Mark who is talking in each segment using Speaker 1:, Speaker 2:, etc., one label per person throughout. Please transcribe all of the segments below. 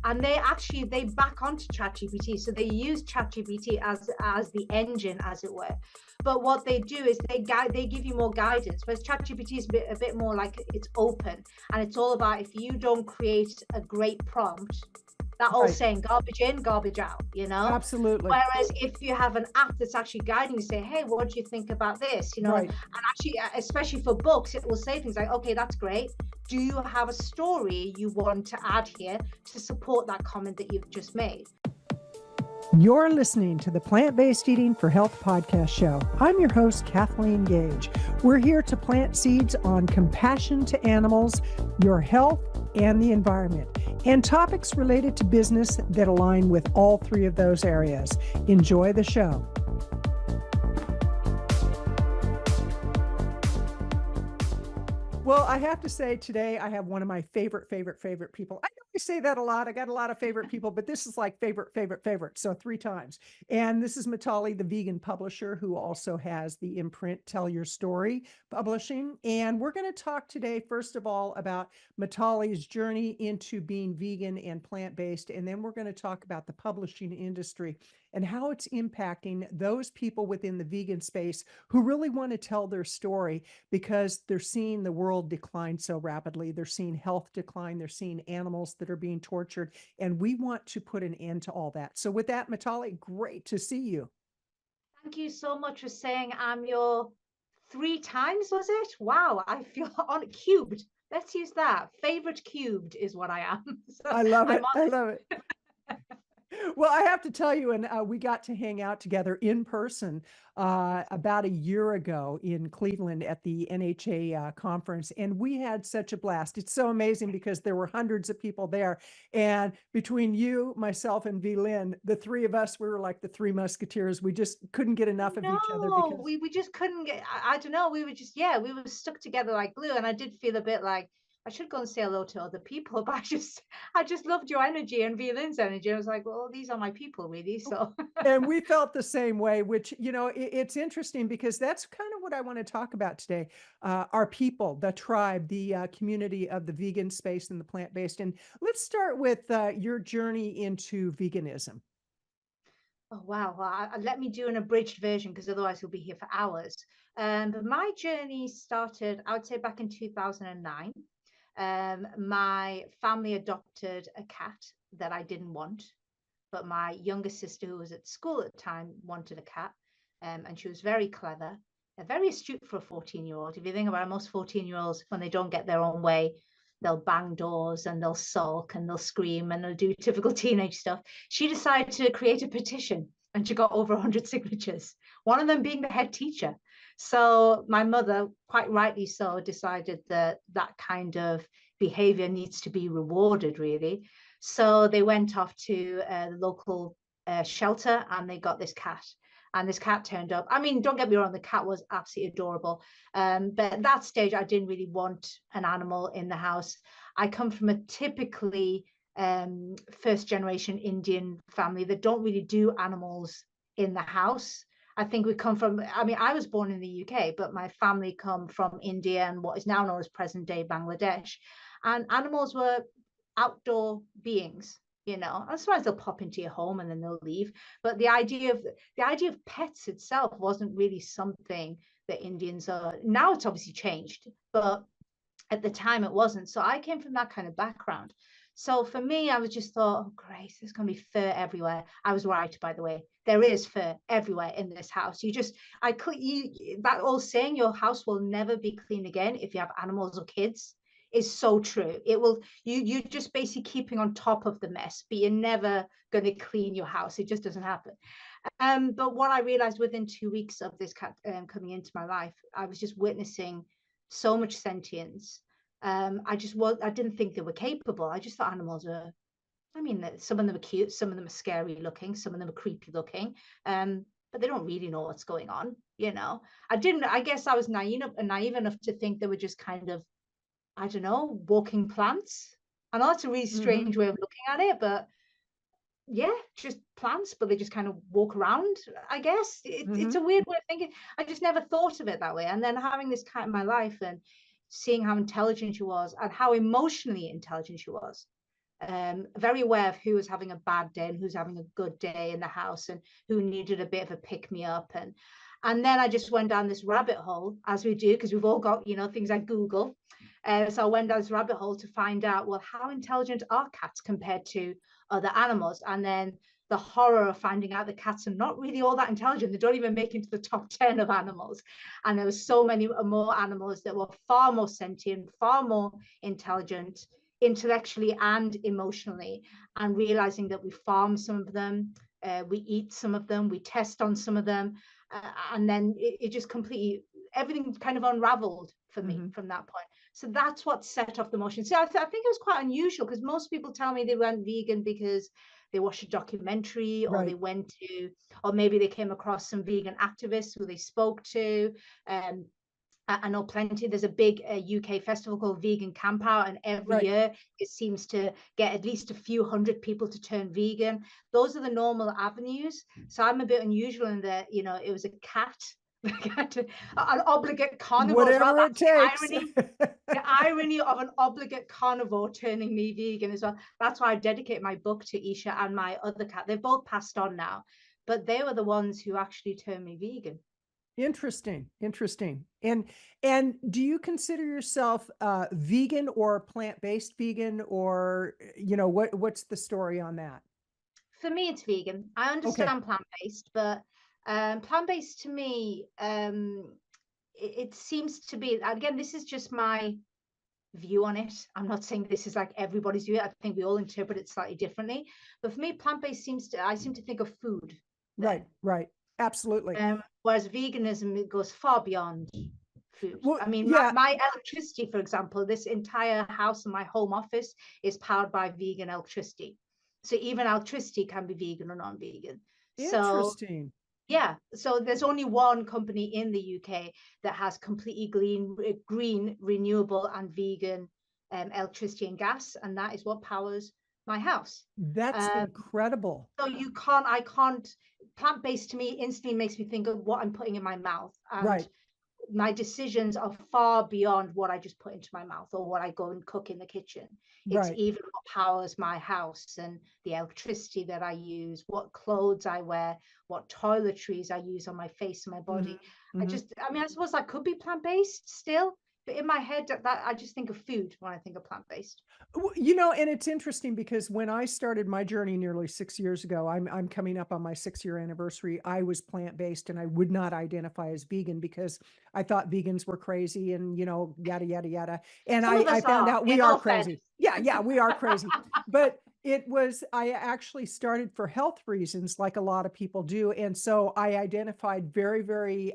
Speaker 1: And they back onto ChatGPT. So they use ChatGPT as the engine, as it were. But what they do is they give you more guidance. Whereas ChatGPT is a bit more like it's open, and it's all about, if you don't create a great prompt, that old saying, garbage in, garbage out,
Speaker 2: Absolutely.
Speaker 1: Whereas if you have an app that's actually guiding you, say, hey, what do you think about this?
Speaker 2: Right.
Speaker 1: And actually, especially for books, it will say things like, okay, that's great. Do you have a story you want to add here to support that comment that you've just made?
Speaker 2: You're listening to the Plant-Based Eating for Health podcast show. I'm your host, Kathleen Gage. We're here to plant seeds on compassion to animals, your health, and the environment, and topics related to business that align with all three of those areas. Enjoy the show. Well, I have to say today I have one of my favorite people. I know I say that a lot. I got a lot of favorite people, but this is like favorite. So 3 times. And this is Mitali, the vegan publisher, who also has the imprint Tell Your Story publishing. And we're going to talk today, first of all, about Mitali's journey into being vegan and plant-based. And then we're going to talk about the publishing industry and how it's impacting those people within the vegan space who really want to tell their story, because they're seeing the world decline so rapidly. They're seeing health decline. They're seeing animals that are being tortured. And we want to put an end to all that. So with that, Mitali, great to see you.
Speaker 1: Thank you so much for saying I'm your 3 times, was it? Wow, I feel on cubed. Let's use that. Favorite cubed is what I am. So
Speaker 2: I love it. I love it. Well, I have to tell you, and we got to hang out together in person about a year ago in Cleveland at the NHA conference, and we had such a blast. It's so amazing because there were hundreds of people there, and between you, myself, and V. Lynn, the 3 of us, we were like the 3 musketeers. We just couldn't get enough of each other. Because
Speaker 1: we just couldn't get, I don't know, we were just, we were stuck together like glue, and I did feel a bit like I should go and say hello to other people, but I just loved your energy and V. Lynn's energy. I was like, well, these are my people, really. So,
Speaker 2: and we felt the same way, which, it's interesting because that's kind of what I want to talk about today. Our people, the tribe, the community of the vegan space and the plant-based. And let's start with your journey into veganism.
Speaker 1: Oh, wow. Well, let me do an abridged version because otherwise we'll be here for hours. But my journey started, I would say, back in 2009. My family adopted a cat that I didn't want, but my younger sister, who was at school at the time, wanted a cat, and she was very clever, very astute for a 14-year-old. If you think about it, most 14-year-olds, when they don't get their own way, they'll bang doors and they'll sulk and they'll scream and they'll do typical teenage stuff. She decided to create a petition, and she got over 100 signatures, one of them being the head teacher. So my mother, quite rightly so, decided that that kind of behavior needs to be rewarded, really. So they went off to the local shelter, and they got this cat. And this cat turned up. I mean, don't get me wrong, the cat was absolutely adorable. But at that stage, I didn't really want an animal in the house. I come from a typically first generation Indian family that don't really do animals in the house. I think we come from, I mean, I was born in the UK, but my family come from India and what is now known as present day Bangladesh. And animals were outdoor beings, and sometimes they'll pop into your home and then they'll leave. But the idea of pets itself wasn't really something that Indians are. Now it's obviously changed, but at the time it wasn't. So I came from that kind of background. So for me, I was just thought, oh, great, there's going to be fur everywhere. I was right, by the way. There is fur everywhere in this house. That old saying, your house will never be clean again if you have animals or kids, is so true. It will, you just basically keeping on top of the mess, but you're never going to clean your house. It just doesn't happen. But what I realized within 2 weeks of this cat coming into my life, I was just witnessing so much sentience. I didn't think they were capable. I just thought animals are, I mean, some of them are cute, some of them are scary looking, some of them are creepy looking, but they don't really know what's going on. I guess I was naive enough to think they were just kind of, I don't know, walking plants. I know it's a really strange way of looking at it, but yeah, just plants, but they just kind of walk around, I guess. It's a weird way of thinking. I just never thought of it that way. And then having this cat in my life and seeing how intelligent she was and how emotionally intelligent she was. very aware of who was having a bad day and who's having a good day in the house and who needed a bit of a pick me up. And then I just went down this rabbit hole, as we do, because we've all got, things like Google. So I went down this rabbit hole to find out, well, how intelligent are cats compared to other animals? And then the horror of finding out that cats are not really all that intelligent. They don't even make it into the top 10 of animals. And there were so many more animals that were far more sentient, far more intelligent, intellectually and emotionally, and realizing that we farm some of them, we eat some of them, we test on some of them, and then it just completely, everything kind of unraveled for me from that point. So that's what set off the motion. So I think it was quite unusual, because most people tell me they went vegan because they watched a documentary, or they went to, or maybe they came across some vegan activists who they spoke to. I know plenty. There's a big UK festival called Vegan Camp Out, and every year it seems to get at least a few hundred people to turn vegan. Those are the normal avenues. So I'm a bit unusual in that, it was a cat, an obligate carnivore.
Speaker 2: Whatever it takes.
Speaker 1: The irony of an obligate carnivore turning me vegan as well. That's why I dedicate my book to Isha and my other cat. They've both passed on now, but they were the ones who actually turned me vegan.
Speaker 2: Interesting. And do you consider yourself vegan or plant-based vegan, or what's the story on that?
Speaker 1: For me, it's vegan. I understand plant-based, but plant-based to me, it seems to be, again, this is just my view on it. I'm not saying this is like everybody's view. I think we all interpret it slightly differently. But for me, plant-based I seem to think of food.
Speaker 2: Right. Absolutely.
Speaker 1: Whereas veganism, it goes far beyond food.
Speaker 2: Well,
Speaker 1: I mean, my electricity, for example, this entire house and my home office is powered by vegan electricity. So even electricity can be vegan or non-vegan.
Speaker 2: Interesting.
Speaker 1: So there's only one company in the UK that has completely green, renewable and vegan electricity and gas, and that is what powers my house.
Speaker 2: That's incredible.
Speaker 1: So I can't, plant-based to me instantly makes me think of what I'm putting in my mouth. And my decisions are far beyond what I just put into my mouth or what I go and cook in the kitchen. It's even what powers my house and the electricity that I use, what clothes I wear, what toiletries I use on my face and my body. I suppose I could be plant-based still, but in my head, that I just think of food when I think of plant-based.
Speaker 2: And it's interesting because when I started my journey nearly 6 years ago, I'm coming up on my 6-year anniversary. I was plant-based and I would not identify as vegan because I thought vegans were crazy and, yada, yada, yada. And I found out we are crazy. Yeah, we are crazy. But I actually started for health reasons, like a lot of people do. And so I identified very, very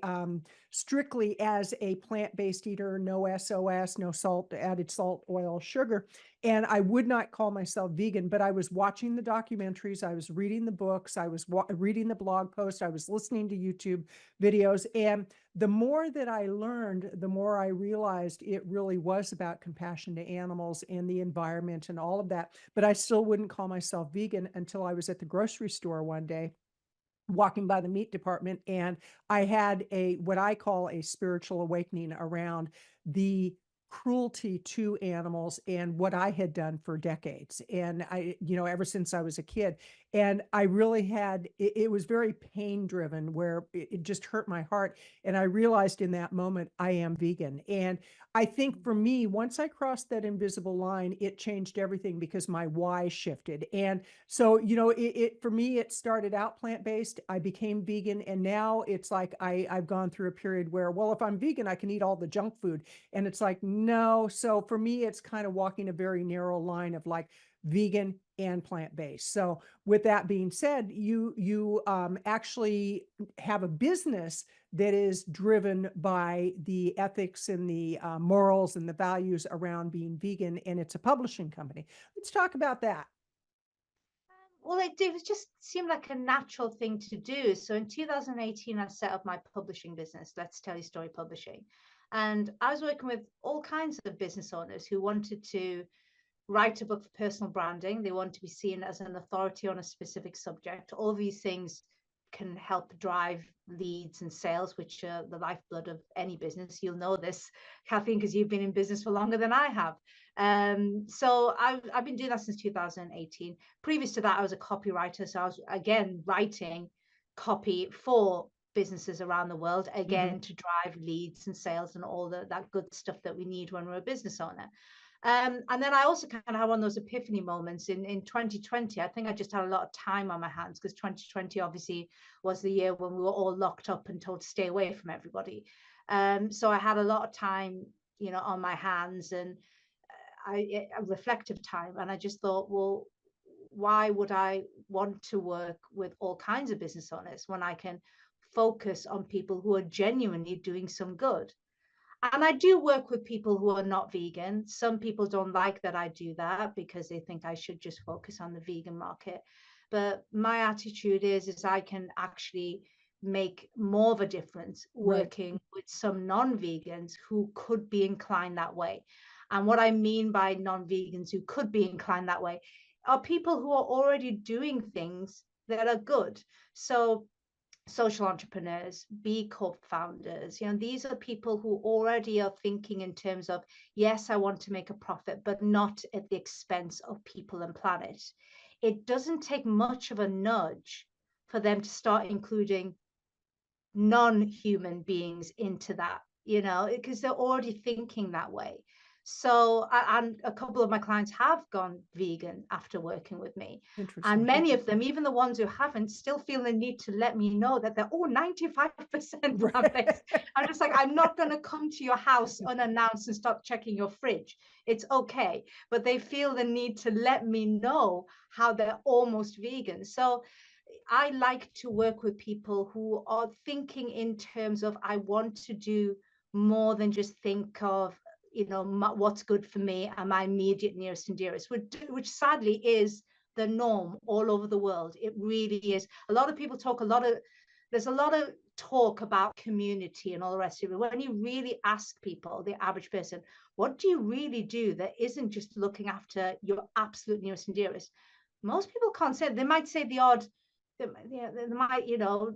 Speaker 2: strictly as a plant-based eater, no SOS, no salt, added salt, oil, sugar. And I would not call myself vegan, but I was watching the documentaries, I was reading the books, I was reading the blog posts, I was listening to YouTube videos. And the more that I learned, the more I realized it really was about compassion to animals and the environment and all of that. But I still wouldn't call myself vegan until I was at the grocery store one day, walking by the meat department, and I had what I call a spiritual awakening around the cruelty to animals and what I had done for decades. And ever since I was a kid, and I really had, it was very pain driven, where it just hurt my heart. And I realized in that moment, I am vegan. And I think for me, once I crossed that invisible line, it changed everything because my why shifted. And so, for me, it started out plant-based. I became vegan. And now it's like, I've gone through a period where, well, if I'm vegan, I can eat all the junk food. And it's like, no. So for me, it's kind of walking a very narrow line of like vegan and plant-based. So with that being said, you actually have a business that is driven by the ethics and the morals and the values around being vegan, and it's a publishing company. Let's talk about that.
Speaker 1: Well, it just seemed like a natural thing to do. So in 2018, I set up my publishing business, Let's Tell You Story Publishing. And I was working with all kinds of business owners who wanted to write a book for personal branding. They want to be seen as an authority on a specific subject. All these things can help drive leads and sales, which are the lifeblood of any business. You'll know this, Kathleen, because you've been in business for longer than I have. So I've been doing that since 2018. Previous to that, I was a copywriter. So I was, again, writing copy for businesses around the world, again, to drive leads and sales and all that good stuff that we need when we're a business owner. And then I also kind of had one of those epiphany moments in 2020. I think I just had a lot of time on my hands, because 2020 obviously was the year when we were all locked up and told to stay away from everybody. So I had a lot of time, on my hands, and a reflective time. And I just thought, well, why would I want to work with all kinds of business owners when I can focus on people who are genuinely doing some good? And I do work with people who are not vegan. Some people don't like that I do that because they think I should just focus on the vegan market. But my attitude is I can actually make more of a difference working with some non-vegans who could be inclined that way. And what I mean by non-vegans who could be inclined that way are people who are already doing things that are good. So social entrepreneurs, B Corp founders, these are people who already are thinking in terms of, yes, I want to make a profit, but not at the expense of people and planet. It doesn't take much of a nudge for them to start including non-human beings into that, because they're already thinking that way. So, and a couple of my clients have gone vegan after working with me. And many of them, even the ones who haven't, still feel the need to let me know that they're 95% plant-based. I'm just like, I'm not going to come to your house unannounced and start checking your fridge. It's okay. But they feel the need to let me know how they're almost vegan. So I like to work with people who are thinking in terms of, I want to do more than just think of, what's good for me and my immediate nearest and dearest, which sadly is the norm all over the world. It really is. A lot of people there's a lot of talk about community and all the rest of it. When you really ask people, the average person, what do you really do that isn't just looking after your absolute nearest and dearest? Most people can't say. They might say the odd, they might,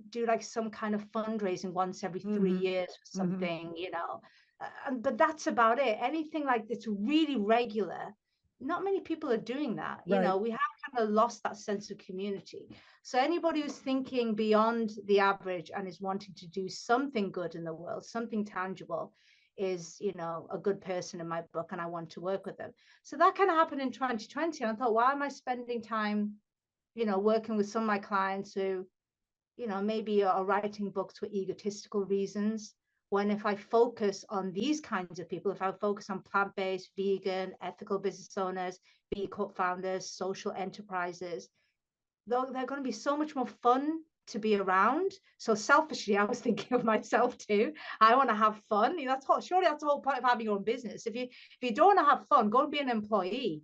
Speaker 1: do like some kind of fundraising once every 3 years or something, but that's about it. Anything like that's really regular, not many people are doing that. We have kind of lost that sense of community. So anybody who's thinking beyond the average and is wanting to do something good in the world, something tangible, is, a good person in my book, and I want to work with them. So that kind of happened in 2020. And I thought, why am I spending time working with some of my clients who, maybe are writing books for egotistical reasons, when if I focus on these kinds of people, if I focus on plant-based, vegan, ethical business owners, B Corp founders, social enterprises, they're going to be so much more fun to be around. So selfishly, I was thinking of myself too. I want to have fun. Surely that's the whole point of having your own business. If you don't want to have fun, go and be an employee.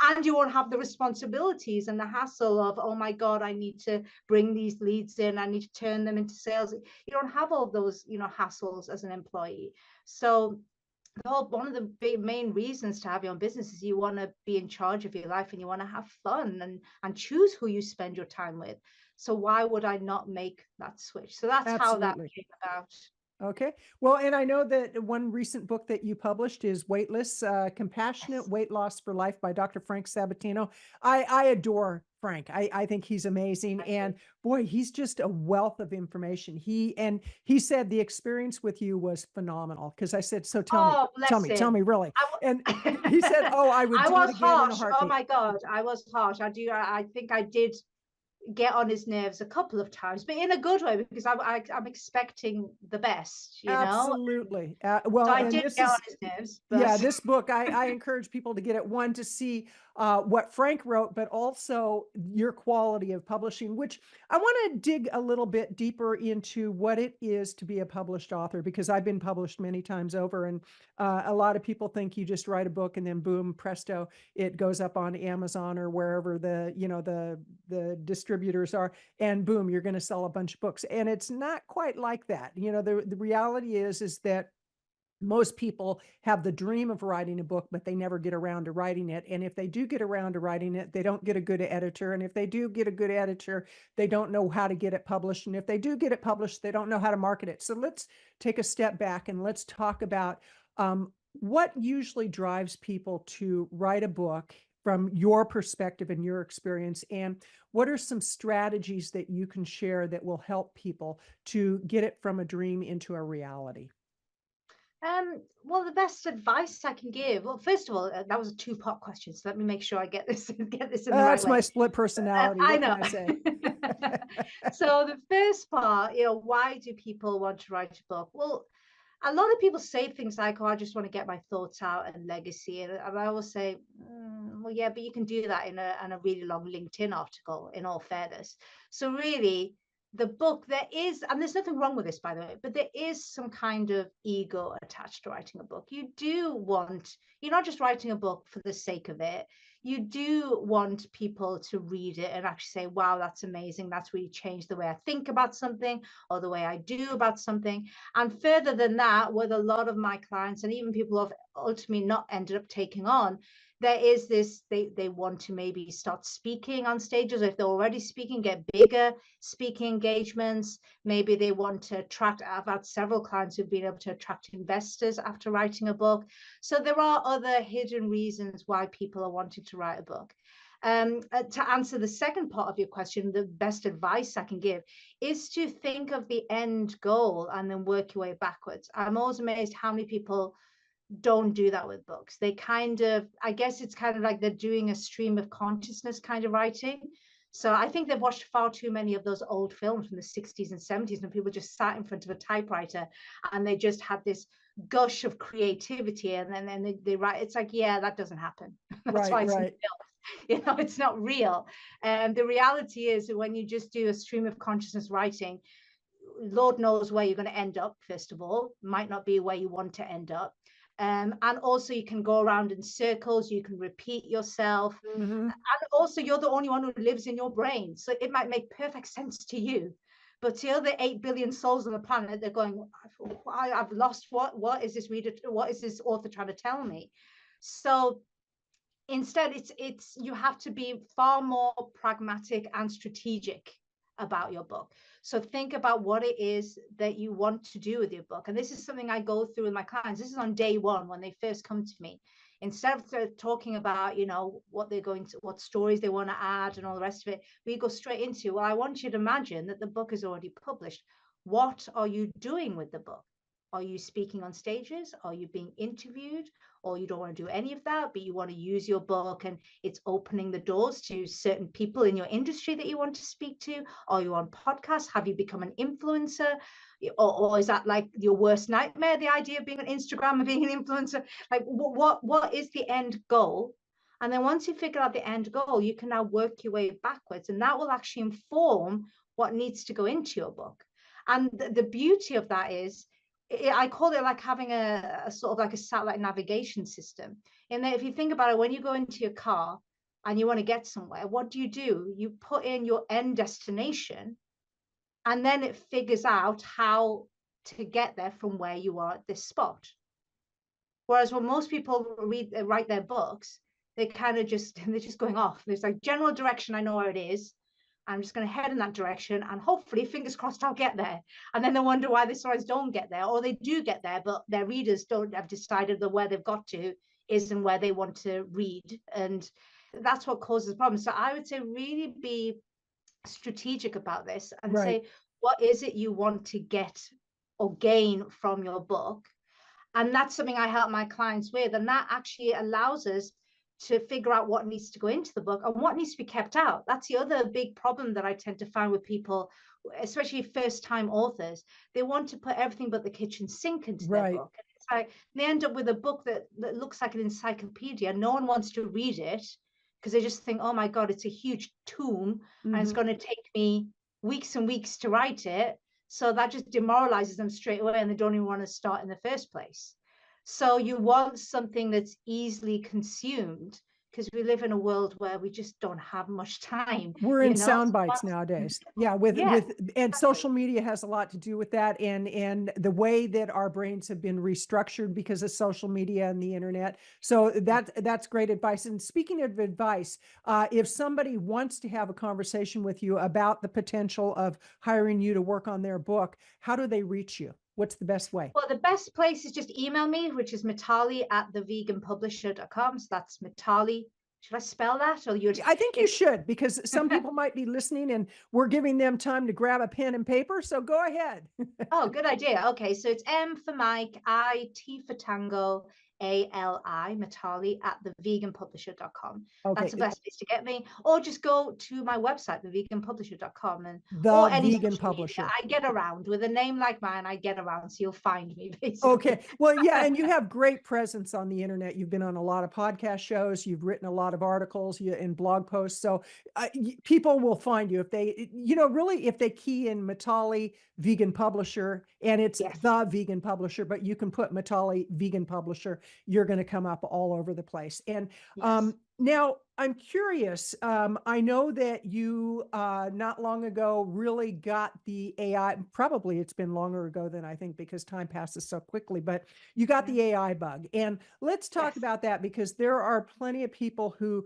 Speaker 1: And you won't have the responsibilities and the hassle of, oh my God, I need to bring these leads in, I need to turn them into sales. You don't have all those, hassles as an employee. So one of the main reasons to have your own business is you want to be in charge of your life and you want to have fun and choose who you spend your time with. So why would I not make that switch? So that's how that came about.
Speaker 2: Okay. Well, and I know that one recent book that you published is Weightless, Compassionate Weight Loss for Life by Dr. Frank Sabatino. I adore Frank. I think he's amazing. And boy, he's just a wealth of information. He said the experience with you was phenomenal. Because I said, so tell me really. And he said, oh, I would do it again in a heartbeat.
Speaker 1: Oh my God, I was harsh. I think I did get on his nerves a couple of times, but in a good way, because I'm expecting the best,
Speaker 2: Absolutely. Well,
Speaker 1: so I did get on his nerves. But...
Speaker 2: Yeah, this book, I encourage people to get it, one, to see what Frank wrote, but also your quality of publishing, which I want to dig a little bit deeper into what it is to be a published author, because I've been published many times over. And a lot of people think you just write a book and then boom, presto, it goes up on Amazon or wherever the distributors are, and boom, you're going to sell a bunch of books. And it's not quite like that. The reality is that Most people have the dream of writing a book, but they never get around to writing it. And if they do get around to writing it, they don't get a good editor. And if they do get a good editor, they don't know how to get it published. And if they do get it published, they don't know how to market it. So let's take a step back and let's talk about what usually drives people to write a book from your perspective and your experience, and what are some strategies that you can share that will help people to get it from a dream into a reality?
Speaker 1: Well, the best advice I can give. Well, first of all, that was a two-part question, so let me make sure I get this get this in the right
Speaker 2: That's my
Speaker 1: way.
Speaker 2: split personality.
Speaker 1: I
Speaker 2: What can
Speaker 1: know.
Speaker 2: I say?
Speaker 1: So the first part, why do people want to write a book? Well, a lot of people say things like, "Oh, I just want to get my thoughts out and legacy," and I always say, "Well, yeah, but you can do that in a really long LinkedIn article. In all fairness, so really, the book there is, and there's nothing wrong with this, by the way, but there is some kind of ego attached to writing a book. You're not just writing a book for the sake of it. You do want people to read it and actually say, wow, that's amazing. That's really changed the way I think about something or the way I do about something. And further than that, with a lot of my clients and even people who have ultimately not ended up taking on, there is this, they want to maybe start speaking on stages, or if they're already speaking, get bigger speaking engagements. Maybe they want to attract, I've had several clients who've been able to attract investors after writing a book. So there are other hidden reasons why people are wanting to write a book. To answer the second part of your question, the best advice I can give is to think of the end goal and then work your way backwards. I'm always amazed how many people don't do that with books. They kind of, I guess it's kind of like they're doing a stream of consciousness kind of writing. So I think they've watched far too many of those old films from the 60s and 70s when people just sat in front of a typewriter and they just had this gush of creativity, and then they write. It's like, yeah, that doesn't happen. That's
Speaker 2: Right,
Speaker 1: why it's in
Speaker 2: right.
Speaker 1: film. It's not real. And the reality is that when you just do a stream of consciousness writing, Lord knows where you're going to end up. First of all, might not be where you want to end up. And also you can go around in circles, you can repeat yourself.
Speaker 2: Hmm.
Speaker 1: And also you're the only one who lives in your brain. So it might make perfect sense to you. But to the other 8 billion souls on the planet, they're going, I've lost what is this reader, what is this author trying to tell me? So instead, it's you have to be far more pragmatic and strategic about your book. So think about what it is that you want to do with your book. And this is something I go through with my clients. This is on day one when they first come to me. Instead of talking about, what they're going to, what stories they want to add and all the rest of it, we go straight into, well, I want you to imagine that the book is already published. What are you doing with the book? Are you speaking on stages? Are you being interviewed? Or you don't want to do any of that, but you want to use your book and it's opening the doors to certain people in your industry that you want to speak to? Are you on podcasts? Have you become an influencer? Or is that like your worst nightmare, the idea of being on Instagram and being an influencer? Like what is the end goal? And then once you figure out the end goal, you can now work your way backwards, and that will actually inform what needs to go into your book. And the beauty of that is, I call it like having a sort of like a satellite navigation system. In that, if you think about it, when you go into your car and you want to get somewhere, what do? You put in your end destination, and then it figures out how to get there from where you are at this spot. Whereas when most people write their books, they kind of just they're just going off. There's like general direction. I know where it is. I'm just going to head in that direction, and hopefully, fingers crossed, I'll get there. And then they wonder why the stories don't get there, or they do get there, but their readers don't have decided that where they've got to isn't where they want to read. And that's what causes problems. So I would say really be strategic about this and
Speaker 2: Right.
Speaker 1: say, what is it you want to get or gain from your book? And that's something I help my clients with. And that actually allows us to figure out what needs to go into the book and what needs to be kept out. That's the other big problem that I tend to find with people, especially first time authors. They want to put everything but the kitchen sink into their
Speaker 2: Right.
Speaker 1: book. And it's like they end up with a book that looks like an encyclopedia. No one wants to read it because they just think, oh my God, it's a huge tome and it's
Speaker 2: Hmm.
Speaker 1: going to take me weeks and weeks to write it. So that just demoralizes them straight away, and they don't even want to start in the first place. So you want something that's easily consumed because we live in a world where we just don't have much time,
Speaker 2: We're in sound
Speaker 1: So
Speaker 2: bites nowadays. Yeah, with
Speaker 1: yeah,
Speaker 2: and
Speaker 1: exactly.
Speaker 2: social media has a lot to do with that, and the way that our brains have been restructured because of social media and the internet. So that's great advice. And speaking of advice, if somebody wants to have a conversation with you about the potential of hiring you to work on their book, how do they reach you? What's the best way?
Speaker 1: Well, the best place is just email me, which is Mitali at theveganpublisher.com. So that's Mitali. Should I spell that? Or you
Speaker 2: I think you
Speaker 1: it's
Speaker 2: should, because some people might be listening and we're giving them time to grab a pen and paper. So go ahead.
Speaker 1: oh, good idea. Okay, so it's M for Mike, I, T for Tango, ALI, Mitali at theveganpublisher.com. That's
Speaker 2: Okay.
Speaker 1: the best place to get me. Or just go to my website, theveganpublisher.com, and
Speaker 2: The
Speaker 1: or any
Speaker 2: Vegan
Speaker 1: social media.
Speaker 2: Publisher.
Speaker 1: I get around with a name like mine, I get around, so you'll find me
Speaker 2: Okay.
Speaker 1: basically.
Speaker 2: Well, yeah, and you have great presence on the internet. You've been on a lot of podcast shows. You've written a lot of articles and blog posts. So people will find you if they, really, if they key in Mitali Vegan Publisher, and it's
Speaker 1: Yes,
Speaker 2: the Vegan Publisher, but you can put Mitali Vegan Publisher. You're going to come up all over the place. And
Speaker 1: yes.
Speaker 2: now I'm curious. I know that you not long ago really got the AI. Probably it's been longer ago than I think, because time passes so quickly, but you got
Speaker 1: Yeah.
Speaker 2: the AI bug. And let's talk
Speaker 1: Yes.
Speaker 2: about that, because there are plenty of people who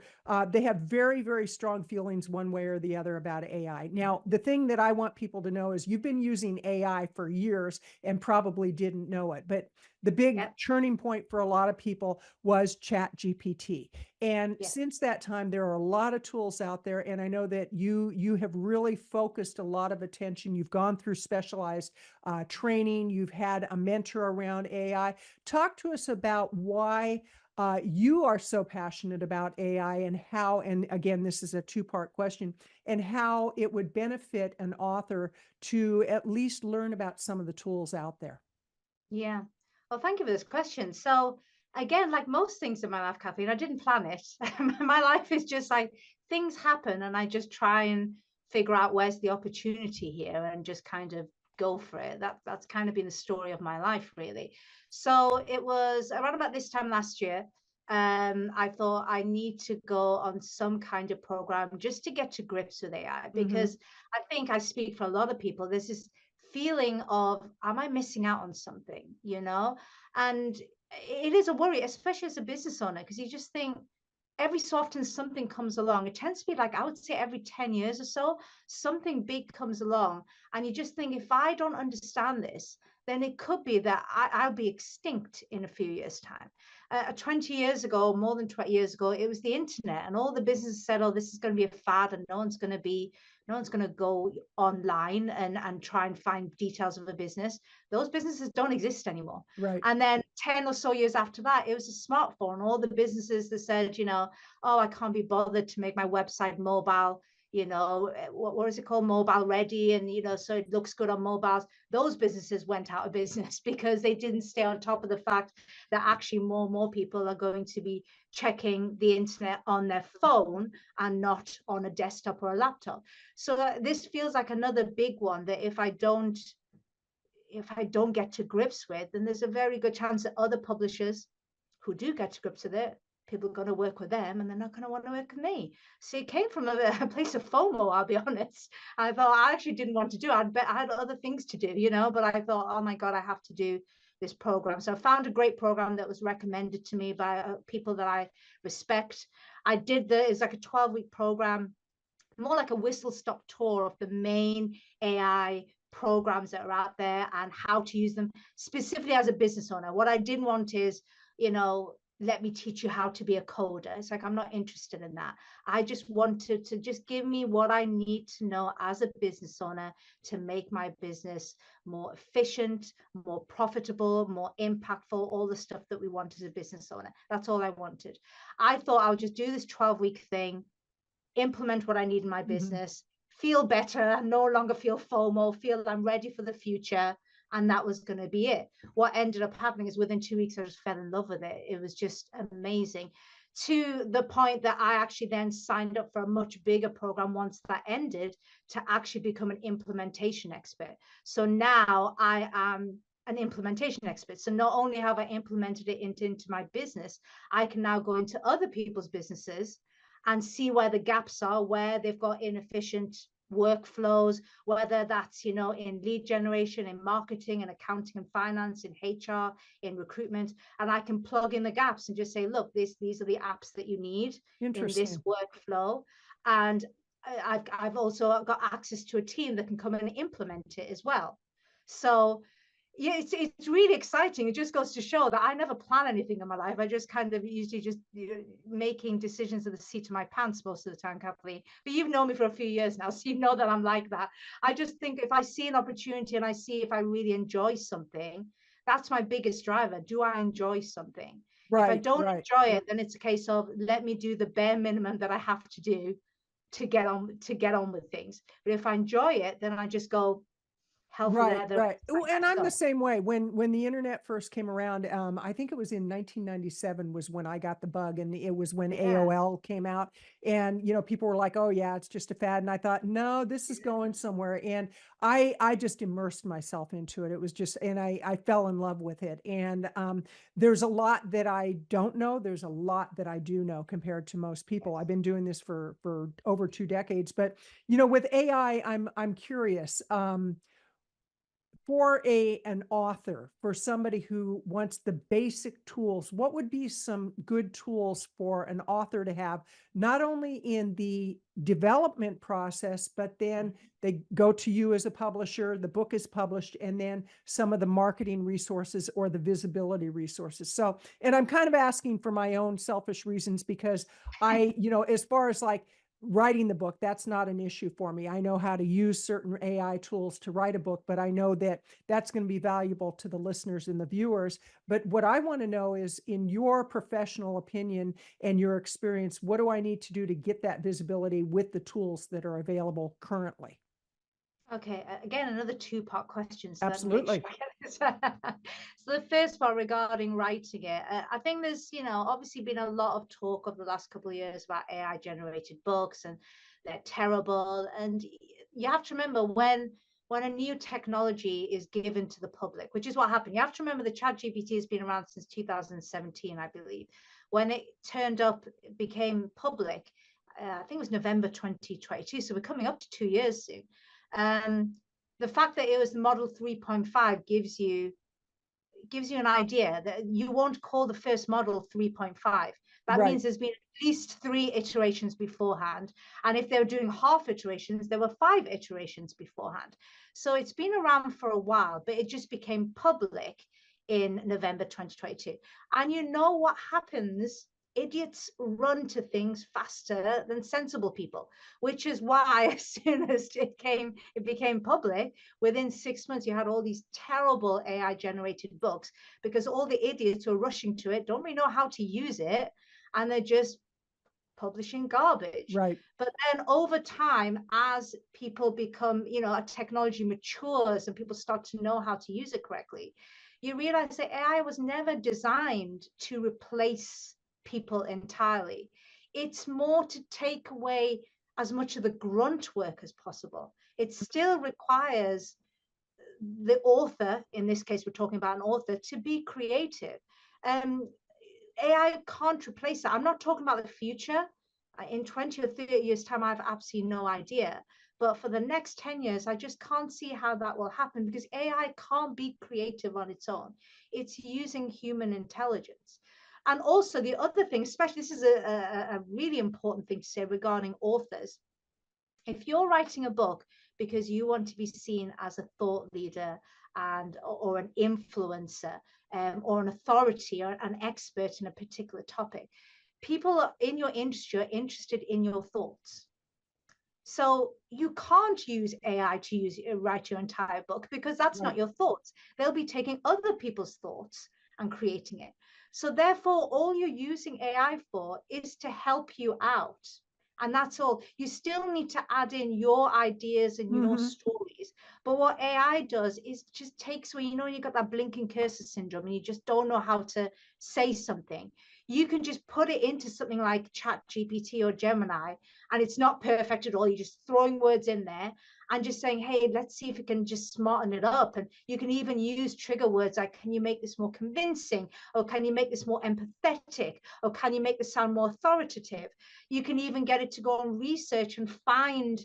Speaker 2: they have very, very strong feelings one way or the other about AI. Now, the thing that I want people to know is you've been using AI for years and probably didn't know it. But the big
Speaker 1: Yep.
Speaker 2: turning point for a lot of people was Chat GPT. And
Speaker 1: Yes.
Speaker 2: since that time, there are a lot of tools out there. And I know that you have really focused a lot of attention. You've gone through specialized training. You've had a mentor around AI. Talk to us about why you are so passionate about AI, and how, and again, this is a two-part question, and how it would benefit an author to at least learn about some of the tools out there.
Speaker 1: Yeah. Well, thank you for this question. So, again, like most things in my life, Kathleen, I didn't plan it. My life is just like things happen, and I just try and figure out where's the opportunity here and just kind of go for it. That's kind of been the story of my life, really. So it was around about this time last year. I thought I need to go on some kind of program just to get to grips with AI,
Speaker 2: Mm-hmm.
Speaker 1: because I think I speak for a lot of people. There's this feeling of, am I missing out on something, and it is a worry, especially as a business owner, because you just think every so often something comes along. It tends to be like, I would say every 10 years or so something big comes along, and you just think, if I don't understand this, then it could be that I'll be extinct in a few years time. 20 years ago, more than 20 years ago, it was the internet, and all the businesses said, oh, this is going to be a fad, and no one's going to go online and try and find details of a business. Those businesses don't exist anymore.
Speaker 2: Right.
Speaker 1: And then 10 or so years after that, it was a smartphone. All the businesses that said, oh, I can't be bothered to make my website mobile, what is it called? Mobile ready. And, so it looks good on mobiles. Those businesses went out of business because they didn't stay on top of the fact that actually more and more people are going to be checking the internet on their phone and not on a desktop or a laptop. So this feels like another big one that if I don't get to grips with, then there's a very good chance that other publishers who do get to grips with it, people are going to work with them, and they're not going to want to work with me. So it came from a place of FOMO, I'll be honest. I thought I actually didn't want to do it. I had other things to do, but I thought, oh my God, I have to do this program. So I found a great program that was recommended to me by people that I respect. It's like a 12-week program, more like a whistle stop tour of the main AI programs that are out there and how to use them specifically as a business owner. What I didn't want is, let me teach you how to be a coder. It's like, I'm not interested in that. I just wanted to just give me what I need to know as a business owner to make my business more efficient, more profitable, more impactful, all the stuff that we want as a business owner. That's all I wanted. I thought I would just do this 12-week thing, implement what I need in my
Speaker 2: Mm-hmm.
Speaker 1: business, feel better, no longer feel FOMO, feel I'm ready for the future. And that was going to be it. What ended up happening is within 2 weeks, I just fell in love with it. It was just amazing, to the point that I actually then signed up for a much bigger program once that ended, to actually become an implementation expert. So now I am an implementation expert. So not only have I implemented it into my business, I can now go into other people's businesses and see where the gaps are, where they've got inefficient workflows, whether that's, in lead generation, in marketing and accounting and finance, in HR, in recruitment. And I can plug in the gaps and just say, look, these are the apps that you need in this
Speaker 2: Interesting.
Speaker 1: workflow. And I've also got access to a team that can come and implement it as well. So yeah, it's really exciting. It just goes to show that I never plan anything in my life. I just kind of usually just making decisions at the seat of my pants most of the time, Kathleen. But you've known me for a few years now, so you know that I'm like that. I just think if I see an opportunity and I see if I really enjoy something, that's my biggest driver. Do I enjoy something? If I
Speaker 2: Right,
Speaker 1: don't
Speaker 2: right,
Speaker 1: enjoy it, then it's a case of let me do the bare minimum that I have to do to get on with things. But if I enjoy it, then I just go hell for
Speaker 2: right,
Speaker 1: leather,
Speaker 2: right.
Speaker 1: I
Speaker 2: Oh, and
Speaker 1: guess.
Speaker 2: I'm the
Speaker 1: So
Speaker 2: same way. When the internet first came around, I think it was in 1997 was when I got the bug, and it was when
Speaker 1: yeah.
Speaker 2: AOL came out, and people were like, "Oh yeah, it's just a fad," and I thought, "No, this is going somewhere," and I just immersed myself into it. It was just, and I fell in love with it. And there's a lot that I don't know. There's a lot that I do know compared to most people. I've been doing this for over 2 decades, but with AI, I'm curious. For an author, for somebody who wants the basic tools, what would be some good tools for an author to have, not only in the development process, but then they go to you as a publisher, the book is published, and then some of the marketing resources or the visibility resources. So, and I'm kind of asking for my own selfish reasons, because as far as like writing the book, that's not an issue for me. I know how to use certain AI tools to write a book, but I know that that's going to be valuable to the listeners and the viewers. But what I want to know is, in your professional opinion and your experience, what do I need to do to get that visibility with the tools that are available currently?
Speaker 1: Okay, again, another two-part question, so let me make sure
Speaker 2: Absolutely.
Speaker 1: I get this. So the first part regarding writing it, I think there's, obviously been a lot of talk over the last couple of years about AI generated books and they're terrible. And you have to remember when a new technology is given to the public, which is what happened. You have to remember the ChatGPT has been around since 2017, I believe. When it turned up, it became public. I think it was November 2022. So we're coming up to 2 years soon. um, the fact that it was the model 3.5 gives you an idea that you won't call the first model 3.5. That
Speaker 2: Right.
Speaker 1: means there's been at least 3 iterations beforehand. And if they were doing half iterations, there were 5 iterations beforehand. So it's been around for a while, but it just became public in November 2022. And you know what happens? Idiots run to things faster than sensible people, which is why as soon as it became public, within 6 months, you had all these terrible AI generated books because all the idiots were rushing to it, don't really know how to use it, and they're just publishing garbage.
Speaker 2: Right.
Speaker 1: But then over time, as people become, a technology matures and people start to know how to use it correctly, you realize that AI was never designed to replace people entirely. It's more to take away as much of the grunt work as possible. It still requires the author, in this case, we're talking about an author, to be creative. Um, AI can't replace that. I'm not talking about the future. In 20 or 30 years' time, I have absolutely no idea. But for the next 10 years, I just can't see how that will happen because AI can't be creative on its own. It's using human intelligence. And also, the other thing, especially this is a really important thing to say regarding authors. If you're writing a book because you want to be seen as a thought leader or an influencer, or an authority or an expert in a particular topic, people in your industry are interested in your thoughts. So you can't use AI to write your entire book because that's not
Speaker 2: Right.
Speaker 1: your thoughts. They'll be taking other people's thoughts and creating it. So therefore, all you're using AI for is to help you out. And that's all. You still need to add in your ideas and your
Speaker 2: Mm-hmm.
Speaker 1: stories. But what AI does is just takes away, you got that blinking cursor syndrome and you just don't know how to say something. You can just put it into something like Chat GPT or Gemini, and it's not perfect at all. You're just throwing words in there and just saying, hey, let's see if we can just smarten it up. And you can even use trigger words like, can you make this more convincing? Or can you make this more empathetic? Or can you make this sound more authoritative? You can even get it to go and research and find,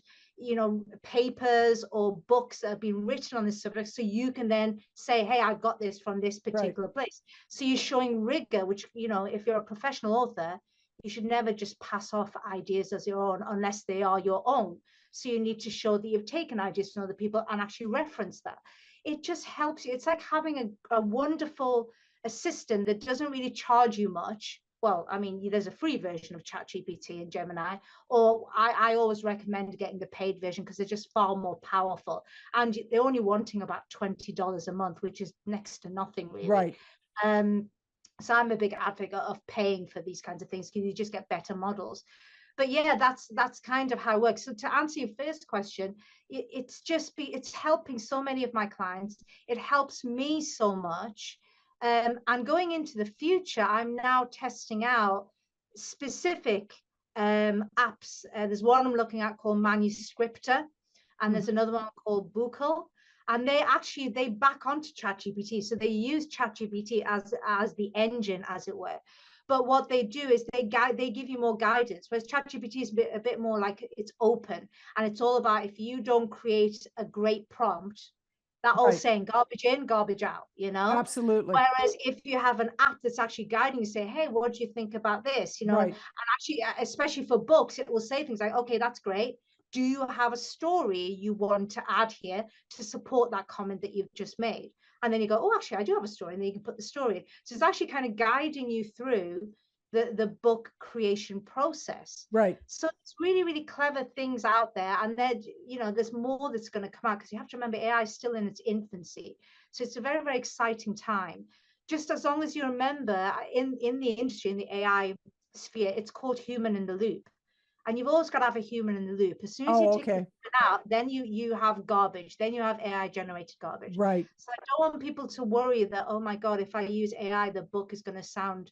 Speaker 1: papers or books that have been written on this subject. So you can then say, hey, I got this from this particular place. So you're showing rigor, which, if you're a professional author, you should never just pass off ideas as your own unless they are your own. So you need to show that you've taken ideas from other people and actually reference that. It just helps you. It's like having a wonderful assistant that doesn't really charge you much. Well, I mean, there's a free version of ChatGPT and Gemini, or I always recommend getting the paid version because they're just far more powerful. And they're only wanting about $20 a month, which is next to nothing, really.
Speaker 2: Right.
Speaker 1: So I'm a big advocate of paying for these kinds of things because you just get better models. But yeah, that's kind of how it works. So to answer your first question, it's helping so many of my clients. It helps me so much. And going into the future, I'm now testing out specific apps. There's one I'm looking at called Manuscriptor, and there's another one called Buccal. And they back onto ChatGPT. So they use ChatGPT as the engine, as it were. But what they do is they give you more guidance, whereas ChatGPT is a bit more like it's open, and it's all about, if you don't create a great prompt, that old saying, garbage in, garbage out,
Speaker 2: Absolutely.
Speaker 1: Whereas if you have an app that's actually guiding you, say, hey, what do you think about this? And actually, especially for books, it will say things like, okay, that's great. Do you have a story you want to add here to support that comment that you've just made? And then you go, oh, actually, I do have a story. And then you can put the story in. So it's actually kind of guiding you through the book creation process.
Speaker 2: Right.
Speaker 1: So it's really, really clever things out there. And then, there's more that's going to come out, because you have to remember AI is still in its infancy. So it's a very, very exciting time. Just as long as you remember, in the industry, in the AI sphere, it's called human in the loop. And you've always got to have a human in the loop. As soon as you take it out, then you have garbage. Then you have AI generated garbage.
Speaker 2: Right.
Speaker 1: So I don't want people to worry that, oh my God, if I use AI, the book is going to sound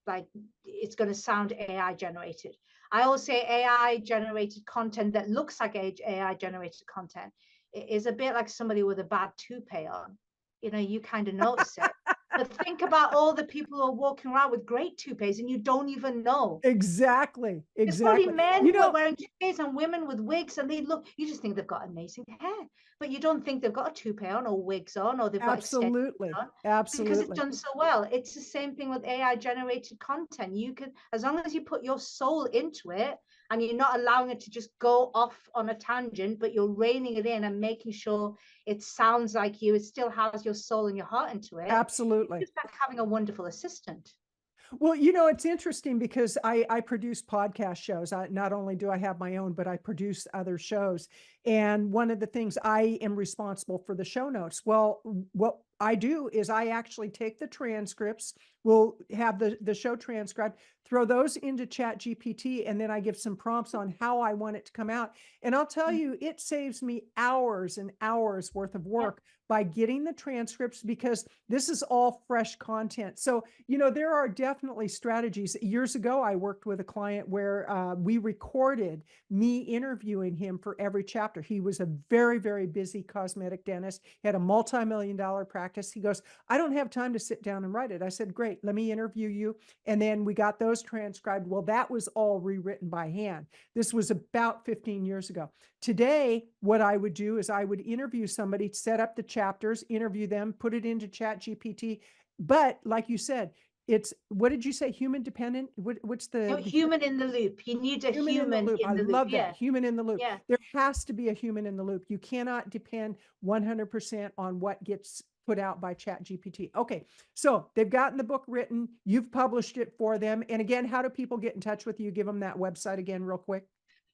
Speaker 1: like it's going to sound AI generated. I always say AI generated content that looks like AI generated content is a bit like somebody with a bad toupee on. You kind of notice it. But think about all the people who are walking around with great toupees and you don't even know.
Speaker 2: Exactly.
Speaker 1: There's probably men wearing toupees and women with wigs, and you just think they've got amazing hair, but you don't think they've got a toupee on or wigs on, or they've got
Speaker 2: absolutely
Speaker 1: on,
Speaker 2: absolutely,
Speaker 1: because it's done so well. It's the same thing with AI generated content. You can, as long as you put your soul into it and you're not allowing it to just go off on a tangent, but you're reining it in and making sure it sounds like you, it still has your soul and your heart into it.
Speaker 2: Absolutely.
Speaker 1: It's like having a wonderful assistant.
Speaker 2: Well, it's interesting because I produce podcast shows. Not only do I have my own, but I produce other shows. And one of the things, I am responsible for the show notes. Well, what I do is I actually take the transcripts, we'll have the show transcribed, throw those into ChatGPT, and then I give some prompts on how I want it to come out. And I'll tell you, it saves me hours and hours worth of work by getting the transcripts, because this is all fresh content. So, there are definitely strategies. Years ago, I worked with a client where we recorded me interviewing him for every chapter. He was a very, very busy cosmetic dentist. He had a multi-million-dollar practice. He goes, I don't have time to sit down and write it. I said, great, let me interview you. And then we got those transcribed. Well, that was all rewritten by hand. This was about 15 years ago. Today, what I would do is I would interview somebody, set up the chapters, interview them, put it into ChatGPT. But like you said, it's, what did you say? Human dependent? What's the
Speaker 1: human in the loop? You need a human in the loop.
Speaker 2: I love that.
Speaker 1: Yeah.
Speaker 2: Human in the loop.
Speaker 1: Yeah.
Speaker 2: There has to be a human in the loop. You cannot depend 100% on what gets put out by ChatGPT. Okay. So they've gotten the book written. You've published it for them. And again, how do people get in touch with you? Give them that website again, real quick.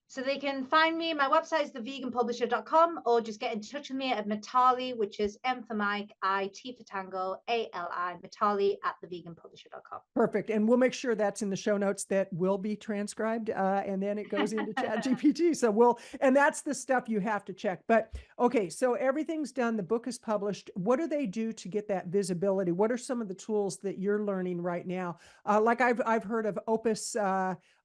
Speaker 1: So they can find me. My website is theveganpublisher.com, or just get in touch with me at Mitali, which is M for Mike, I, T for Tango, ALI, Mitali at theveganpublisher.com.
Speaker 2: Perfect. And we'll make sure that's in the show notes that will be transcribed. And then it goes into ChatGPT. So and that's the stuff you have to check. But okay, so everything's done. The book is published. What do they do to get that visibility? What are some of the tools that you're learning right now? Like I've heard of Opus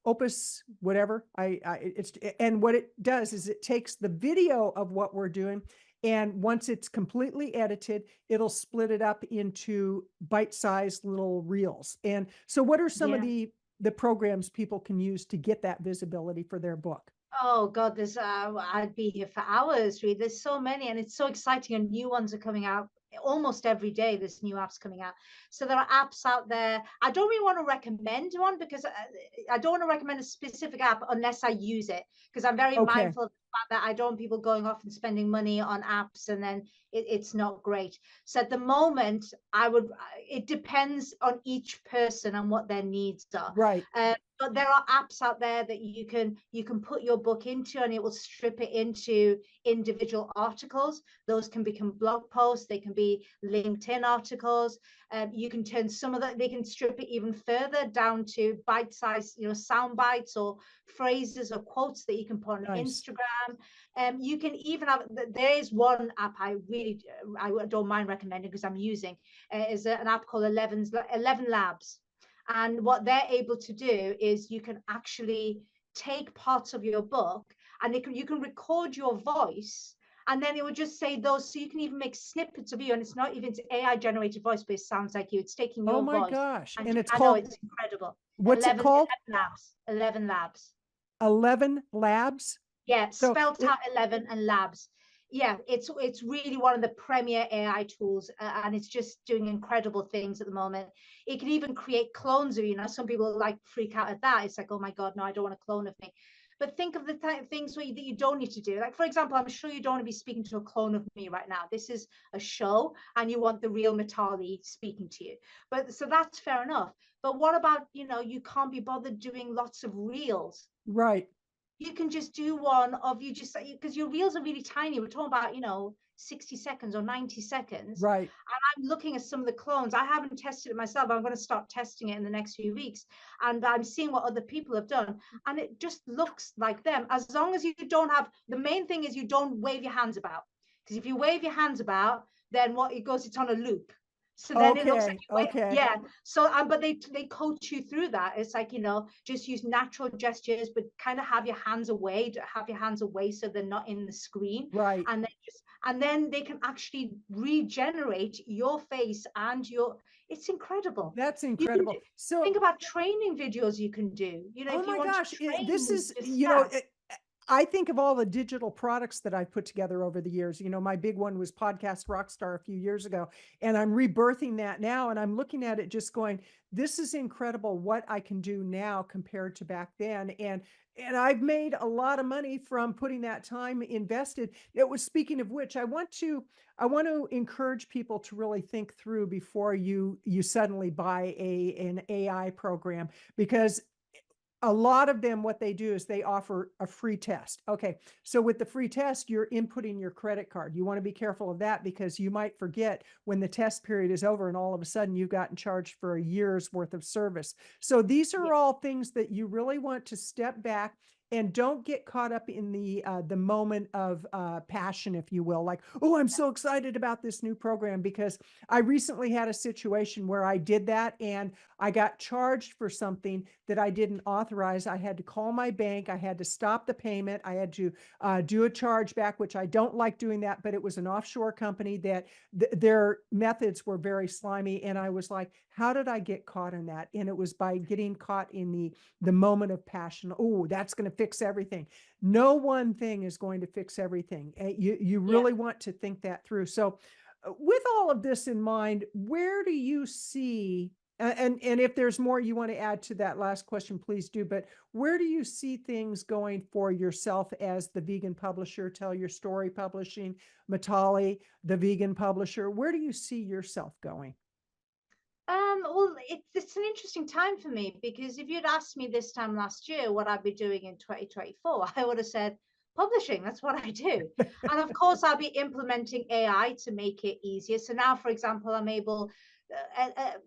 Speaker 2: Opus, whatever. And what it does is it takes the video of what we're doing, and once it's completely edited, it'll split it up into bite-sized little reels. And so what are some of
Speaker 1: Yeah.
Speaker 2: the programs people can use to get that visibility for their book?
Speaker 1: Oh God, there's I'd be here for hours, really. There's so many, and it's so exciting, and new ones are coming out almost every day. There's new apps coming out. So there are apps out there. I don't really want to recommend one because I don't want to recommend a specific app unless I use it, because I'm very
Speaker 2: Okay.
Speaker 1: mindful of the fact that I don't want people going off and spending money on apps and then it's not great. So at the moment, it depends on each person and what their needs are.
Speaker 2: Right.
Speaker 1: But there are apps out there that you can put your book into, and it will strip it into individual articles. Those can become blog posts, they can be LinkedIn articles. You can turn some of that, they can strip it even further down to bite-sized, sound bites or phrases or quotes that you can put on
Speaker 2: Nice.
Speaker 1: Instagram. You can even have, there is one app I don't mind recommending because I'm using, is an app called 11 Labs. And what they're able to do is you can actually take parts of your book, and you can record your voice, and then it would just say those. So you can even make snippets of you, and it's not even AI generated voice, but it sounds like you. It's taking
Speaker 2: Oh
Speaker 1: your
Speaker 2: my
Speaker 1: voice.
Speaker 2: gosh.
Speaker 1: And
Speaker 2: And it's
Speaker 1: I know
Speaker 2: called,
Speaker 1: it's incredible.
Speaker 2: what's it
Speaker 1: 11
Speaker 2: called?
Speaker 1: labs. 11 labs.
Speaker 2: 11 Labs.
Speaker 1: Yeah,
Speaker 2: So
Speaker 1: spelt
Speaker 2: it,
Speaker 1: out 11 and labs. Yeah, it's really one of the premier AI tools, and it's just doing incredible things at the moment. It can even create clones of you. Know, some people like freak out at that. It's like, oh my god, no, I don't want a clone of me. But think of the things that you don't need to do. Like, for example, I'm sure you don't want to be speaking to a clone of me right now. This is a show, and you want the real Mitali speaking to you. But so that's fair enough. But what about, you can't be bothered doing lots of reels.
Speaker 2: right,
Speaker 1: You can just do one of you just because your reels are really tiny. We're talking about 60 seconds or 90 seconds.
Speaker 2: right.
Speaker 1: And I'm looking at some of the clones. I haven't tested it myself. I'm going to start testing it in the next few weeks, and I'm seeing what other people have done, and it just looks like them. As long as you don't have, the main thing is you don't wave your hands about, because if you wave your hands about, then what it goes, it's on a loop. So then it looks like
Speaker 2: Okay, okay,
Speaker 1: yeah. So but they coach you through that. It's like, just use natural gestures, but kind of have your hands away, so they're not in the screen.
Speaker 2: right.
Speaker 1: And then they can actually regenerate your face and it's incredible.
Speaker 2: That's
Speaker 1: You can
Speaker 2: incredible. So,
Speaker 1: think about training videos you can do,
Speaker 2: oh
Speaker 1: if you
Speaker 2: my
Speaker 1: want to
Speaker 2: gosh,
Speaker 1: train
Speaker 2: this
Speaker 1: with
Speaker 2: is,
Speaker 1: just that.
Speaker 2: I think of all the digital products that I've put together over the years. My big one was Podcast Rockstar a few years ago, and I'm rebirthing that now. And I'm looking at it just going, this is incredible what I can do now compared to back then. And I've made a lot of money from putting that time invested. It was, speaking of which, I want to encourage people to really think through before you suddenly buy an AI program, because a lot of them, what they do is they offer a free test. Okay. So with the free test, you're inputting your credit card. You want to be careful of that, because you might forget when the test period is over and all of a sudden you've gotten charged for a year's worth of service. So these
Speaker 1: Yeah,
Speaker 2: are all things that you really want to step back and don't get caught up in the moment of passion, if you will. Like, oh, I'm so excited about this new program, because I recently had a situation where I did that and I got charged for something that I didn't authorize. I had to call my bank. I had to stop the payment. I had to do a chargeback, which I don't like doing that, but it was an offshore company that their methods were very slimy. And I was like, how did I get caught in that? And it was by getting caught in the moment of passion. Oh, that's going to fix everything. No one thing is going to fix everything. You
Speaker 1: yeah.
Speaker 2: really want to think that through. So with all of this in mind, where do you see, and if there's more you want to add to that last question, please do, but where do you see things going for yourself as the vegan publisher, Tell Your Story Publishing, Mitali, the vegan publisher? Where do you see yourself going?
Speaker 1: Well, it's an interesting time for me, because if you'd asked me this time last year what I'd be doing in 2024, I would have said publishing. That's what I do. And of course, I'll be implementing AI to make it easier. So now, for example, I'm able,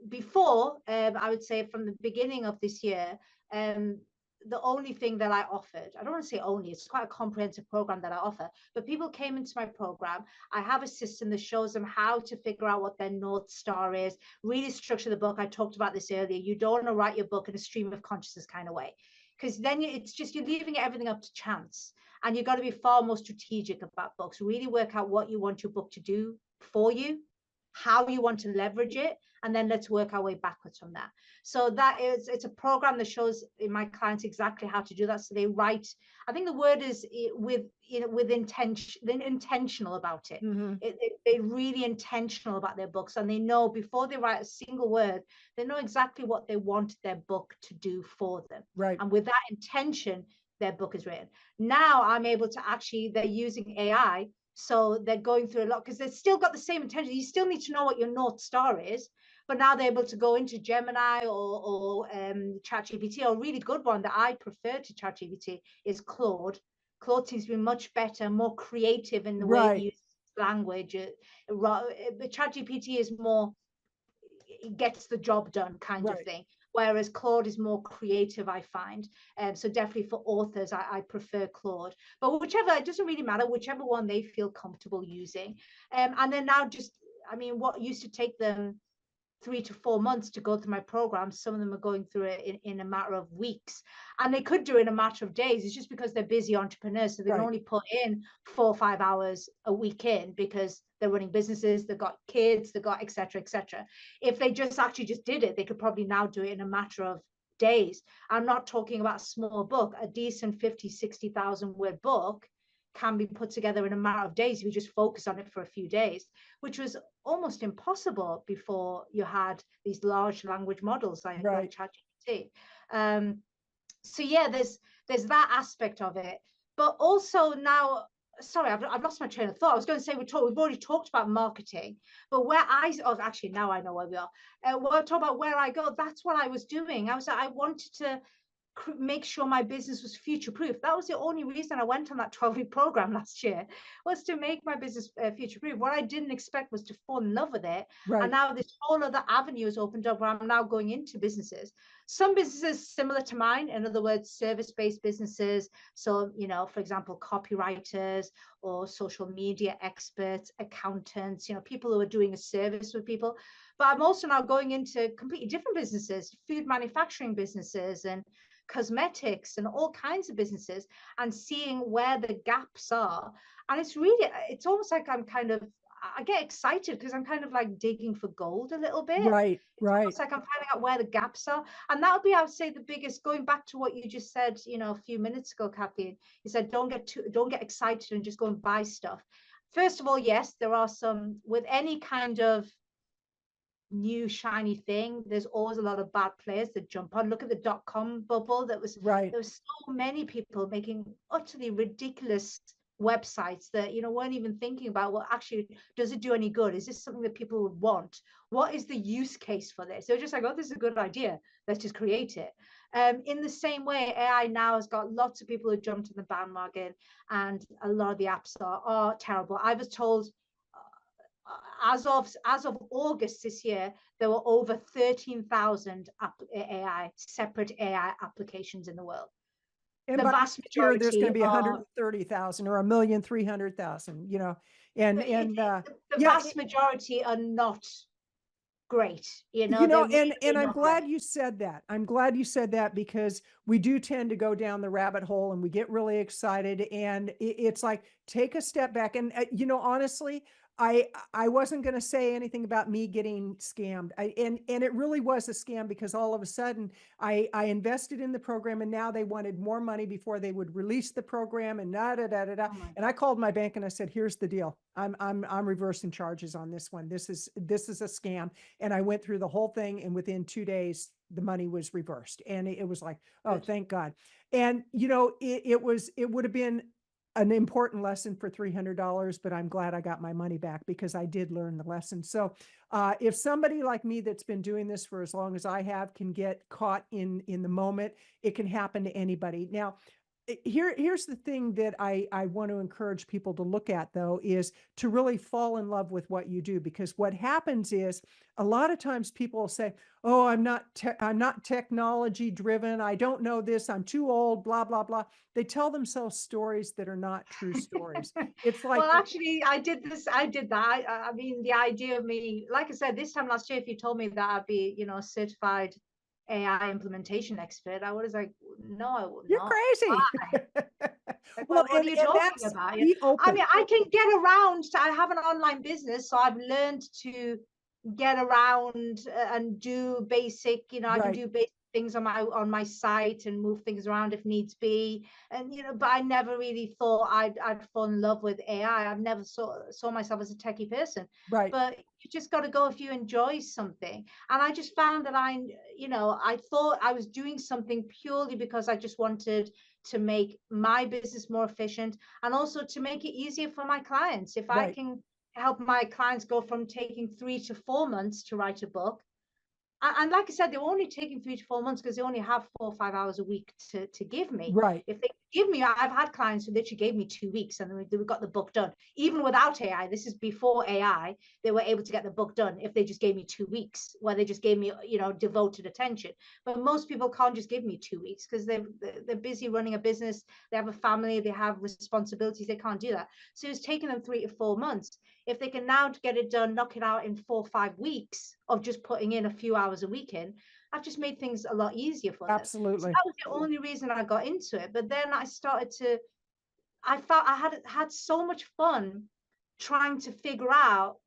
Speaker 1: before, I would say from the beginning of this year, um, the only thing that I offered, I don't want to say only, it's quite a comprehensive program that I offer, but people came into my program. I have a system that shows them how to figure out what their North Star is, really structure the book. I talked about this earlier. You don't want to write your book in a stream of consciousness kind of way. because then it's just, you're leaving everything up to chance. And you've got to be far more strategic about books. Really work out what you want your book to do for you, how you want to leverage it, and then let's work our way backwards from that. So that is, it's a program that shows my clients exactly how to do that. So they write, I think the word is with, with intention, intentional about it.
Speaker 2: Mm-hmm.
Speaker 1: They're really intentional about their books, and they know before they write a single word, they know exactly what they want their book to do for them.
Speaker 2: Right.
Speaker 1: And with that intention, their book is written. Now I'm able to actually, they're using AI, so they're going through a lot, because they've still got the same intention. You still need to know what your North Star is, but now they're able to go into Gemini or ChatGPT. A really good one that I prefer to ChatGPT is Claude. Claude seems to be much better, more creative in the way it uses language. ChatGPT is more, it gets the job done kind of thing, whereas Claude is more creative, I find. So definitely for authors, I prefer Claude. But whichever, it doesn't really matter, whichever one they feel comfortable using. And then now just, I mean, what used to take them 3 to 4 months to go through my program, some of them are going through it in a matter of weeks, and they could do it in a matter of days. It's just because they're busy entrepreneurs, so they can only put in 4 or 5 hours a week in, because they're running businesses, they've got kids, they've got etc etc. If they just actually just did it, they could probably now do it in a matter of days. I'm not talking about a small book. A decent 50,000-60,000 word book can be put together in a matter of days if you just focus on it for a few days, which was almost impossible before you had these large language models like ChatGPT. So yeah, there's that aspect of it, but also now, sorry, I've lost my train of thought. I was going to say we've already talked about marketing, but actually now I know where we are. We'll talk about where I go. That's what I was doing. I wanted to make sure my business was future proof. That was the only reason I went on that 12-week program last year, was to make my business future proof. What I didn't expect was to fall in love with it. And now this whole other avenue has opened up where I'm now going into businesses. Some businesses similar to mine, in other words, service-based businesses. So, for example, copywriters or social media experts, accountants, people who are doing a service with people. But I'm also now going into completely different businesses, food manufacturing businesses and cosmetics and all kinds of businesses, and seeing where the gaps are. And it's almost like I get excited because I'm kind of like digging for gold a little bit. It's almost like I'm finding out where the gaps are. And that would be, I would say, the biggest, going back to what you just said, a few minutes ago, Kathleen, you said, don't get excited and just go and buy stuff. First of all, yes, there are some, with any kind of new shiny thing, there's always a lot of bad players that jump on. Look at the dot-com bubble. There was so many people making utterly ridiculous websites that weren't even thinking about, well, actually, does it do any good? Is this something that people would want? What is the use case for this? They're just like, oh, this is a good idea, let's just create it. In the same way, AI now has got lots of people who jumped in the bandwagon, and a lot of the apps are terrible. I was told as of August this year, there were over 13,000 separate AI applications in the world.
Speaker 2: And
Speaker 1: the vast majority,
Speaker 2: there's going to be 130,000 or 1,300,000, and
Speaker 1: the vast majority are not great,
Speaker 2: and I'm glad you said that. I'm glad you said that, because we do tend to go down the rabbit hole and we get really excited, and it's like, take a step back. And honestly, I wasn't going to say anything about me getting scammed. And it really was a scam, because all of a sudden I invested in the program, and now they wanted more money before they would release the program, and and I called my bank and I said, here's the deal. I'm reversing charges on this one. This is a scam. And I went through the whole thing, and within 2 days the money was reversed. And it was like, oh, thank God. And it would have been an important lesson for $300, but I'm glad I got my money back, because I did learn the lesson. So if somebody like me that's been doing this for as long as I have can get caught in the moment, it can happen to anybody. Now, here's the thing that I want to encourage people to look at, though, is to really fall in love with what you do. Because what happens is, a lot of times people will say, oh, I'm not technology driven. I don't know this. I'm too old, blah, blah, blah. They tell themselves stories that are not true stories. It's like,
Speaker 1: well, actually, I did that. I mean, the idea of me, like I said, this time last year, if you told me that I'd be, certified AI implementation expert. I was like, no, I will
Speaker 2: You're
Speaker 1: not.
Speaker 2: crazy.
Speaker 1: Like,
Speaker 2: Well,
Speaker 1: what are you
Speaker 2: and
Speaker 1: talking
Speaker 2: that's
Speaker 1: about?
Speaker 2: be
Speaker 1: I
Speaker 2: open.
Speaker 1: mean, I can get around. I have an online business, so I've learned to get around and do basic. I can
Speaker 2: Right,
Speaker 1: do basic things on my site and move things around if needs be. And but I never really thought I'd fall in love with AI. I've never saw myself as a techie person.
Speaker 2: right,
Speaker 1: But you just got to go if you enjoy something. And I just found that I thought I was doing something purely because I just wanted to make my business more efficient and also to make it easier for my clients. If I
Speaker 2: right,
Speaker 1: can help my clients go from taking 3 to 4 months to write a book, and like I said, they were only taking 3 to 4 months because they only have 4 or 5 hours a week to give me.
Speaker 2: right,
Speaker 1: If they give me, I've had clients who literally gave me 2 weeks and then we got the book done. Even without AI, this is before AI, they were able to get the book done if they just gave me 2 weeks, where they just gave me, devoted attention. But most people can't just give me 2 weeks because they're busy running a business, they have a family, they have responsibilities, they can't do that. So it's taking them 3 to 4 months. If they can now get it done, knock it out in 4 or 5 weeks of just putting in a few hours a week in, I've just made things a lot easier for them. So
Speaker 2: absolutely.
Speaker 1: that was the only reason I got into it. But then I felt I had so much fun trying to figure out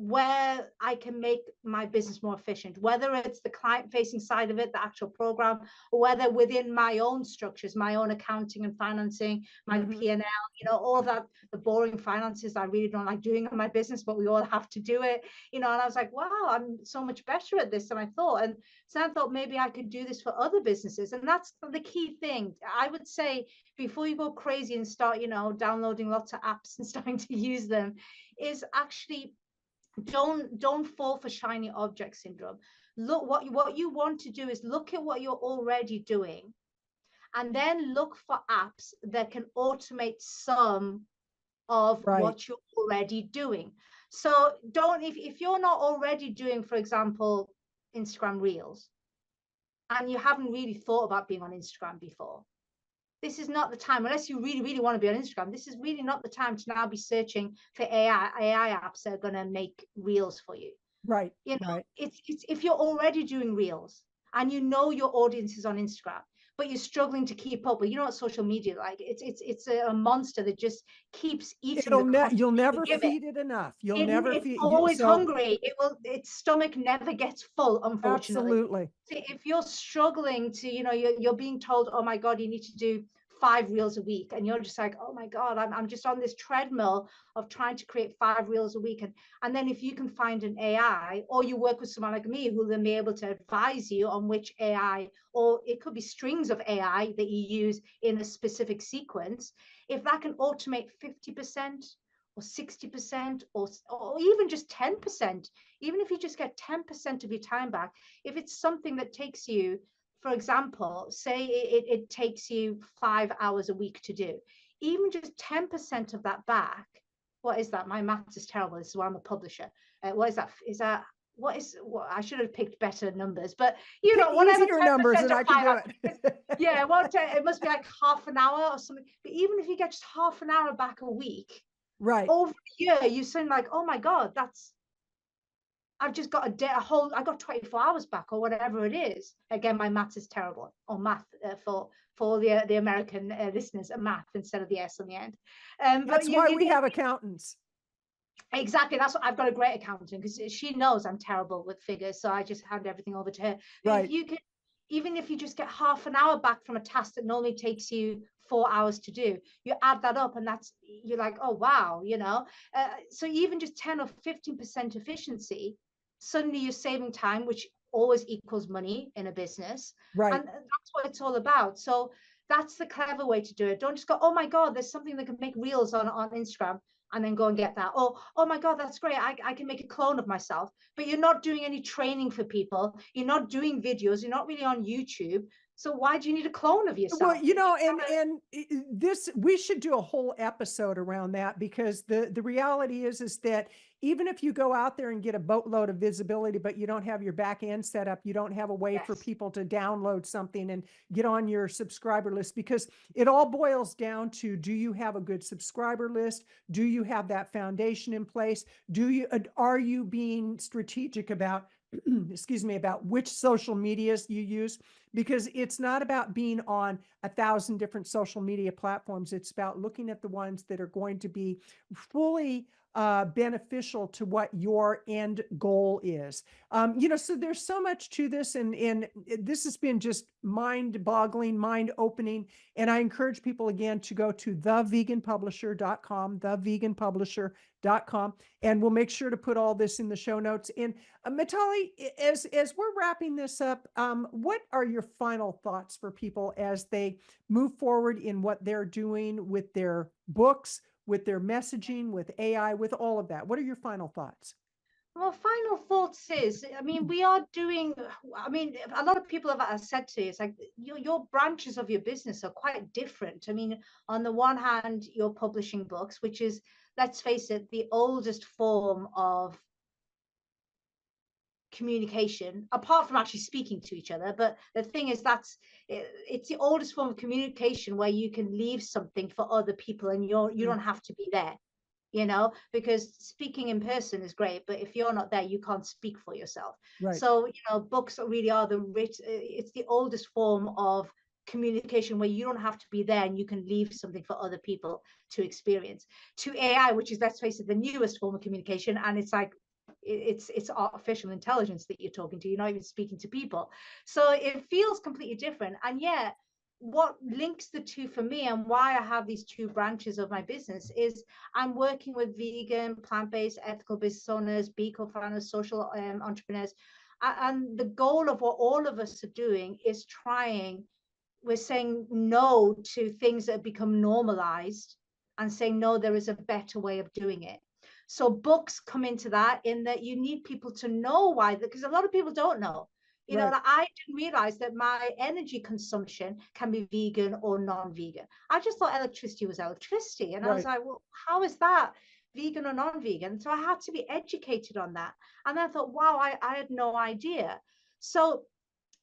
Speaker 1: where I can make my business more efficient, whether it's the client facing side of it, the actual program, or whether within my own structures, my own accounting and financing, my
Speaker 2: Mhm.
Speaker 1: P&L, all that, the boring finances I really don't like doing in my business, but we all have to do it, and I was like, wow, I'm so much better at this than I thought. And so I thought maybe I could do this for other businesses. And that's the key thing. I would say before you go crazy and start, downloading lots of apps and starting to use them, is actually don't fall for shiny object syndrome. Look, what you want to do is look at what you're already doing and then look for apps that can automate some of
Speaker 2: Right,
Speaker 1: what you're already doing. So don't, if you're not already doing, for example, Instagram reels, and you haven't really thought about being on Instagram before, this is not the time, unless you really, really want to be on Instagram. This is really not the time to now be searching for AI apps that are going to make reels for you.
Speaker 2: right, right.
Speaker 1: It's if you're already doing reels and your audience is on Instagram, but you're struggling to keep up. But you know what social media like? It's a monster that just keeps eating the content
Speaker 2: You'll
Speaker 1: you
Speaker 2: never
Speaker 1: give it.
Speaker 2: feed it enough. You'll never
Speaker 1: It's
Speaker 2: feed you.
Speaker 1: always
Speaker 2: So
Speaker 1: hungry. Its stomach never gets full, unfortunately.
Speaker 2: absolutely.
Speaker 1: If you're struggling to, you're being told, oh my God, you need to do 5 reels a week, and you're just like, oh my God, I'm just on this treadmill of trying to create 5 reels a week. And then if you can find an AI, or you work with someone like me who will then be able to advise you on which AI, or it could be strings of AI that you use in a specific sequence, if that can automate 50% or 60% or even just 10%, even if you just get 10% of your time back, if it's something that takes you, for example, say it takes you 5 hours a week to do, even just 10% of that back, what is that? My maths is terrible. This is why I'm a publisher. What is that? What I should have picked better numbers, but
Speaker 2: Pick
Speaker 1: whatever
Speaker 2: easier numbers
Speaker 1: 10%
Speaker 2: and
Speaker 1: of
Speaker 2: I can
Speaker 1: five
Speaker 2: do
Speaker 1: hours.
Speaker 2: it.
Speaker 1: Yeah, well, it must be like half an hour or something. But even if you get just half an hour back a week,
Speaker 2: Right.
Speaker 1: over a year, you seem like, oh my God, I've just got I got 24 hours back or whatever it is. Again, my maths is terrible, or math for the American listeners, math instead of the S on the end. But
Speaker 2: That's why we have accountants.
Speaker 1: exactly, that's what I've got a great accountant because she knows I'm terrible with figures, so I just hand everything over to her. But if
Speaker 2: Right.
Speaker 1: you can, even if you just get half an hour back from a task that normally takes you 4 hours to do, you add that up, and you're like, oh wow, so even just 10 or 15% efficiency, suddenly you're saving time, which always equals money in a business,
Speaker 2: Right.
Speaker 1: and that's what it's all about. So that's the clever way to do it. Don't just go, oh my God, there's something that can make reels on Instagram, and then go and get that. Oh my God, that's great. I can make a clone of myself. But you're not doing any training for people. You're not doing videos. You're not really on YouTube. So why do you need a clone of
Speaker 2: Well,
Speaker 1: yourself?
Speaker 2: this we should do a whole episode around that because the reality is that even if you go out there and get a boatload of visibility, but you don't have your back end set up, you don't have a way for
Speaker 1: Yes.
Speaker 2: people to download something and get on your subscriber list, because it all boils down to, do you have a good subscriber list? Do you have that foundation in place? Are you being strategic about excuse me, about which social medias you use, because it's not about being on 1,000 different social media platforms. It's about looking at the ones that are going to be fully beneficial to what your end goal is. So there's so much to this, and this has been just mind-boggling, mind-opening. And I encourage people again to go to theveganpublisher.com, theveganpublisher.com, and we'll make sure to put all this in the show notes. And Mitali, as we're wrapping this up, what are your final thoughts for people as they move forward in what they're doing with their books, with their messaging, with AI, with all of that? What are your final thoughts?
Speaker 1: Well, final thoughts is, I mean, we are doing, I mean, a lot of people have said to you, it's like your branches of your business are quite different. I mean, on the one hand, you're publishing books, which is, let's face it, the oldest form of communication apart from actually speaking to each other. But the thing is, it's the oldest form of communication where you can leave something for other people and you don't have to be there, because speaking in person is great, but if you're not there, you can't speak for yourself.
Speaker 2: Right.
Speaker 1: So books really are it's the oldest form of communication where you don't have to be there and you can leave something for other people to experience. To AI, which is, let's face it, the newest form of communication, and it's like it's artificial intelligence that you're talking to. You're not even speaking to people, so it feels completely different. And yet, what links the two for me and why I have these two branches of my business is I'm working with vegan, plant-based, ethical business owners, B Corp founders, social entrepreneurs, and the goal of what all of us are doing is we're saying no to things that have become normalized and saying, no, there is a better way of doing it. So books come into that, in that you need people to know why, because a lot of people don't know.
Speaker 2: Right.
Speaker 1: That I didn't realize that my energy consumption can be vegan or non-vegan. I just thought electricity was electricity. And I was
Speaker 2: Right.
Speaker 1: like, well, how is that vegan or non-vegan? So I had to be educated on that. And I thought, wow, I had no idea. So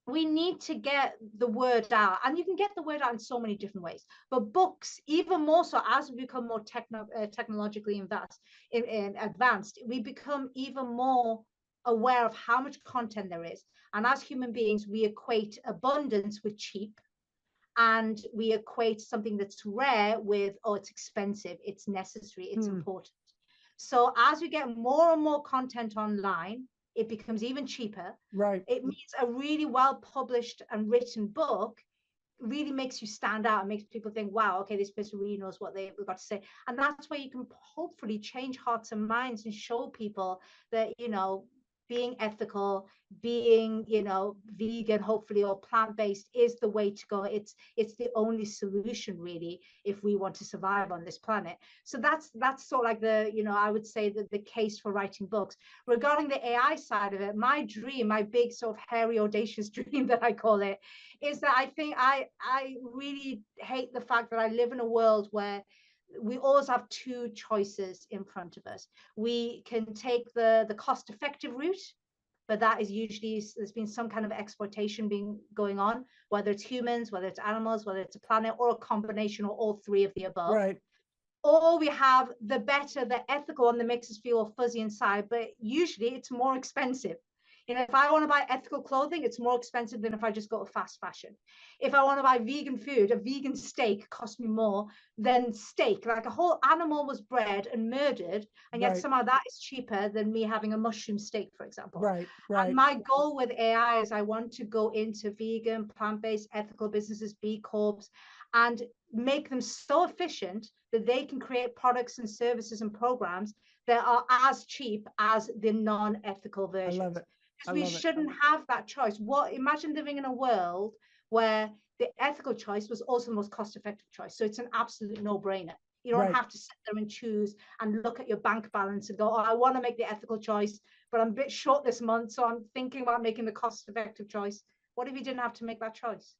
Speaker 1: we need to get the word out, and you can get the word out in so many different ways, but books even more so. As we become more technologically advanced, we become even more aware of how much content there is, and as human beings we equate abundance with cheap, and we equate something that's rare with, oh, it's expensive, it's necessary, it's important. So as we get more and more content online, it becomes even cheaper.
Speaker 2: Right.
Speaker 1: It means a really well published and written book really makes you stand out and makes people think, wow, okay, this person really knows what they've got to say. And that's where you can hopefully change hearts and minds and show people that, being ethical, being, vegan, hopefully, or plant-based is the way to go. It's the only solution, really, if we want to survive on this planet. So that's sort of like I would say that the case for writing books. Regarding the AI side of it, my dream, my big sort of hairy, audacious dream that I call it, is that I think I really hate the fact that I live in a world where we always have two choices in front of us. We can take the cost effective route, but that is usually, there's been some kind of exploitation going on, whether it's humans, whether it's animals, whether it's a planet, or a combination, or all three of the above.
Speaker 2: Right.
Speaker 1: Or we have the better, the ethical one that makes us feel fuzzy inside, but usually it's more expensive. If I want to buy ethical clothing, it's more expensive than if I just go to fast fashion. If I want to buy vegan food, a vegan steak costs me more than steak. Like a whole animal was bred and murdered, and yet
Speaker 2: Right.
Speaker 1: somehow that is cheaper than me having a mushroom steak, for example.
Speaker 2: Right.
Speaker 1: And
Speaker 2: Right.
Speaker 1: my goal with AI is I want to go into vegan, plant-based, ethical businesses, B Corps, and make them so efficient that they can create products and services and programs that are as cheap as the non-ethical
Speaker 2: I love
Speaker 1: versions.
Speaker 2: it. I
Speaker 1: Because we
Speaker 2: love it.
Speaker 1: shouldn't have that choice. Imagine living in a world where the ethical choice was also the most cost-effective choice. So it's an absolute no-brainer. You don't
Speaker 2: Right.
Speaker 1: have to sit there and choose and look at your bank balance and go, oh, I want to make the ethical choice, but I'm a bit short this month, so I'm thinking about making the cost-effective choice. What if you didn't have to make that choice?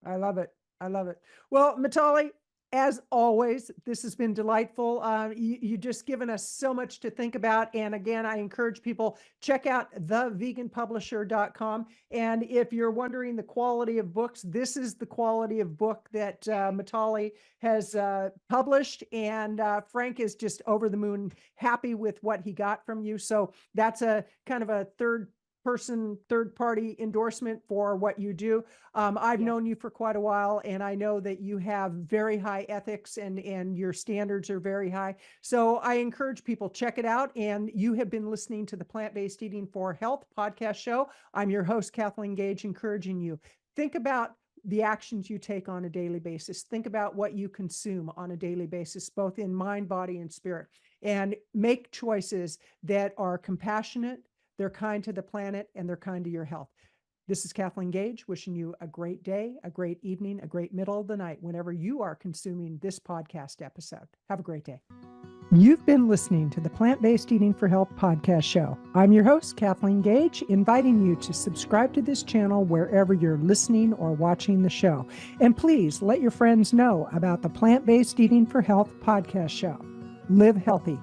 Speaker 2: I love it. I love it. Well, Mitali, as always, this has been delightful. You just given us so much to think about. And again, I encourage people, check out theveganpublisher.com. And if you're wondering the quality of books, this is the quality of book that Mitali has published. And Frank is just over the moon happy with what he got from you. So that's a kind of a third person, third party endorsement for what you do. I've
Speaker 1: Yeah.
Speaker 2: known you for quite a while, and I know that you have very high ethics and your standards are very high. So I encourage people, check it out. And you have been listening to the Plant-Based Eating for Health podcast show. I'm your host, Kathleen Gage, encouraging you. Think about the actions you take on a daily basis. Think about what you consume on a daily basis, both in mind, body, and spirit, and make choices that are compassionate, they're kind to the planet, and they're kind to your health. This is Kathleen Gage, wishing you a great day, a great evening, a great middle of the night, whenever you are consuming this podcast episode. Have a great day. You've been listening to the Plant-Based Eating for Health podcast show. I'm your host, Kathleen Gage, inviting you to subscribe to this channel wherever you're listening or watching the show. And please let your friends know about the Plant-Based Eating for Health podcast show. Live healthy.